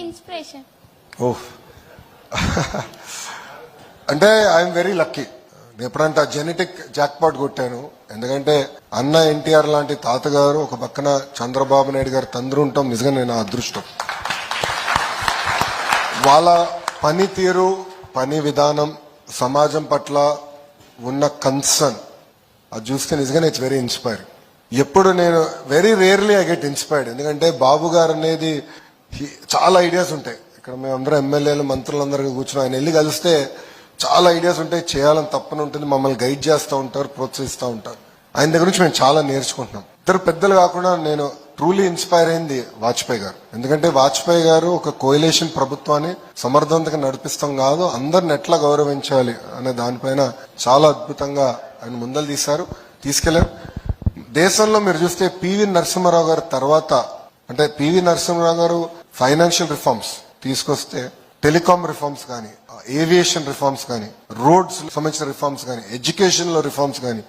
Inspiration. ఓహ్ అంటే I'm very lucky. ఎప్పుడంటే genetic jackpot కొట్టాను. ఎందుకంటే అన్న ఎన్టీఆర్ లాంటి తాతగారు ఒక పక్కన చంద్రబాబు నాయుడు గారు తండ్రి ఉంటాం. నిజంగా నేను అదృష్టం. వాళ్ళ పనితీరు, పని విధానం, సమాజం పట్ల ఉన్న కన్సర్న్ అది చూస్తే నిజంగానే ఇట్స్ వెరీ ఇన్స్పైరింగ్. ఎప్పుడు నేను very rarely I get inspired. ఎందుకంటే బాబు గారు అనేది చాలా ఐడియాస్ ఉంటాయి. ఇక్కడ మేమందరం ఎమ్మెల్యేలు మంత్రులందరూ కూర్చుని ఆయన వెళ్ళి కలిస్తే చాలా ఐడియాస్ ఉంటాయి, చేయాలని తప్పని ఉంటుంది, మమ్మల్ని గైడ్ చేస్తూ ఉంటారు, ప్రోత్సహిస్తూ ఉంటారు. ఆయన దగ్గర నుంచి మేము చాలా నేర్చుకుంటున్నాం. ఇద్దరు పెద్దలు కాకుండా నేను ట్రూలీ ఇన్స్పైర్ అయింది వాజ్పేయి గారు. ఎందుకంటే వాజ్పేయి గారు ఒక కోయిలేషన్ ప్రభుత్వాన్ని సమర్థవంతంగా నడిపిస్తాం కాదు, అందరిని ఎట్లా గౌరవించాలి అనే దానిపైన చాలా అద్భుతంగా ఆయన ముందలు తీసుకెళ్లారు. దేశంలో మీరు చూస్తే పివి నరసింహారావు గారు తర్వాత, అంటే పివి నరసింహారావు గారు ఫైనాన్షియల్ రిఫార్మ్స్ తీసుకొస్తే, టెలికాం రిఫార్మ్స్ కానీ, ఏవియేషన్ రిఫార్మ్స్ కానీ, రోడ్స్ సంబంధించిన రిఫార్మ్స్ కానీ, ఎడ్యుకేషన్ లో రిఫార్మ్స్ కానీ,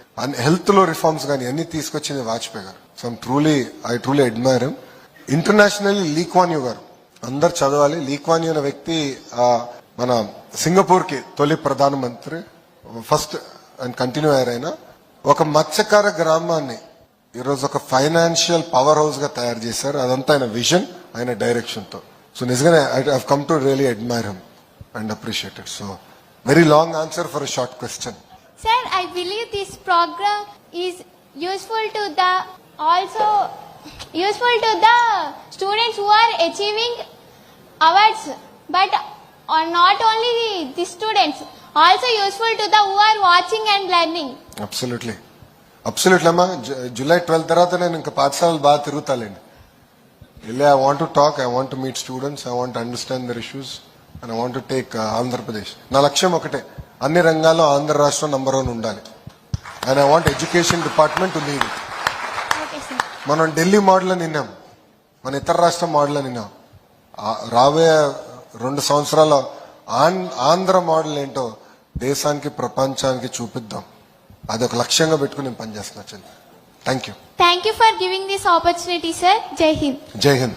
హెల్త్ లో రిఫార్మ్స్ కానీ అన్ని తీసుకొచ్చింది వాజ్పేయి గారు. So I truly admire him. Internationally Lee Kuan Yew గారు అందరు చదవాలి. లీ క్వాన్ యూ అనే వ్యక్తి మన సింగపూర్ కి తొలి ప్రధానమంత్రి, ఫస్ట్ అండ్ కంటిన్యూ అయ్యారు. ఆయన ఒక మత్స్యకార గ్రామాన్ని ఈరోజు ఒక ఫైనాన్షియల్ పవర్ హౌస్ గా తయారు చేశారు. అదంతా ఆయన విజన్, ఆయన డైరెక్షన్ తో. సో నిజంగానే I have come to really admire him and appreciate it. So, very long answer for a short question. Sir, I believe this program is useful to the students who are achieving awards, but not only the students, also useful to the who are watching and learning. Absolutely అమ్మా. July 12 తర్వాత నేను ఇంకా పాఠశాలలు బాగా తిరుగుతాలేండి. I want to talk, I want to meet students, I want to understand their issues. And I want to take Andhra Pradesh. నా లక్ష్యం ఒకటే, అన్ని రంగాల్లో ఆంధ్ర రాష్ట్రం నంబర్ 1 ఉండాలి. And I want education department to lead it. మనం ఢిల్లీ మోడల్ అని విన్నాం, మన ఇతర రాష్ట్ర మోడల్ అని విన్నాం. రాబోయే 2 సంవత్సరాల ఆంధ్ర మోడల్ ఏంటో దేశానికి, ప్రపంచానికి చూపిద్దాం. అదొక లక్ష్యంగా పెట్టుకుని నేను పనిచేస్తున్నా. Thank you. Thank you for giving this opportunity, sir. Jai Hind. జై హింద్.